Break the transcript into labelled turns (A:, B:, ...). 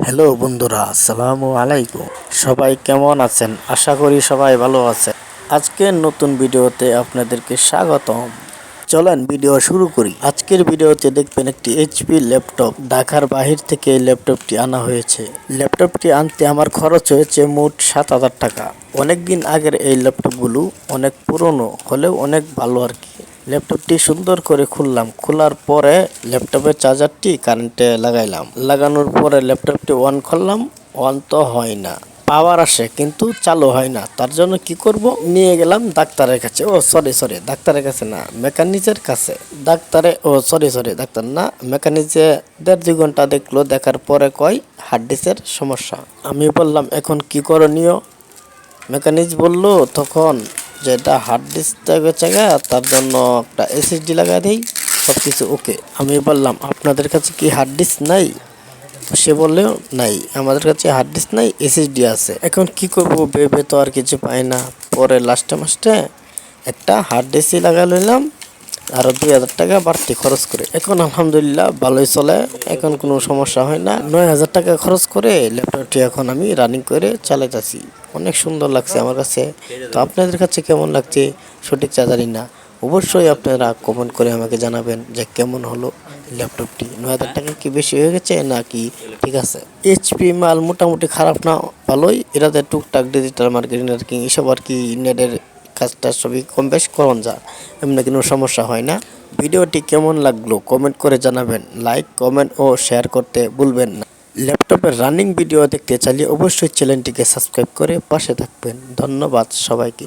A: Hello বন্ধুরা, আসসালামু আলাইকুম। সবাই কেমন আছেন? আশা করি সবাই ভালো আছে। আজকের নতুন ভিডিওতে আপনাদেরকে স্বাগতম। চলেন ভিডিও শুরু করি। আজকের ভিডিওতে দেখবেন একটি এইচপি ল্যাপটপ। ঢাকার বাহির থেকে এই ল্যাপটপটি আনা হয়েছে। ল্যাপটপটি আনতে আমার খরচ হয়েছে মোট 7,000 টাকা। অনেকদিন আগের এই ল্যাপটপগুলো অনেক পুরনো হলেও অনেক ভালো আর কি। ল্যাপটপটি সুন্দর করে খুললাম। খোলার পরে ল্যাপটপের চার্জারটি কারেন্টে লাগাইলাম। লাগানোর পরে ল্যাপটপটি অন করলাম, অন তো হয় না। পাওয়ার আসে কিন্তু চালু হয় না। তার জন্য কি করব, নিয়ে গেলাম ডাক্তারের কাছে। সরি ডাক্তারের কাছে না, মেকানিকের কাছে। ডাক্তার না, মেকানিকে 1.5-2 ঘন্টা দেখলো। দেখার পরে কয় হার্ড ডিস্কের সমস্যা। আমি বললাম এখন কি করণীয়? মেকানিক বলল তখন যে এটা হার্ড ডিস্ক গেছে, তার জন্য একটা এসএসডি লাগাই দেই, সব কিছু ওকে। আমি বললাম আপনাদের কাছে কি হার্ড ডিস্ক নাই? সে বললে নাই, আমাদের কাছে হার্ড ডিস্ক নাই, এসএসডি আছে। এখন কি করব, ভেবে তো আর কিছু পাই না। পরে লাস্টে একটা হার্ড ডিস্কই লাগাই লইলাম, আরও 2,000 টাকা বাড়তি খরচ করে। এখন আলহামদুলিল্লাহ ভালোই চলে, এখন কোনো সমস্যা হয় না। 9,000 টাকা খরচ করে ল্যাপটপটি এখন আমি রানিং করে চালাইতেছি। অনেক সুন্দর লাগছে আমার কাছে। তো আপনাদের কাছে কেমন লাগছে সঠিক জানি না। অবশ্যই আপনারা কমেন্ট করে আমাকে জানাবেন যে কেমন হলো ল্যাপটপটি। 9,000 টাকা কি বেশি হয়ে গেছে নাকি ঠিক আছে? এইচপি মাল মোটামুটি খারাপ না, ভালোই। এটাতে টুকটাক ডিজিটাল মার্কেটিং এসব আর কি, নেটের কাজটা সবই কম বেশ করন যা, এমনি কোনো সমস্যা হয় না। ভিডিওটি কেমন লাগলো কমেন্ট করে জানাবেন। লাইক, কমেন্ট ও শেয়ার করতে ভুলবেন না। ল্যাপটপের রানিং ভিডিও দেখতে চাইলে অবশ্যই চ্যানেলটিকে সাবস্ক্রাইব করে পাশে থাকবেন। ধন্যবাদ সবাইকে।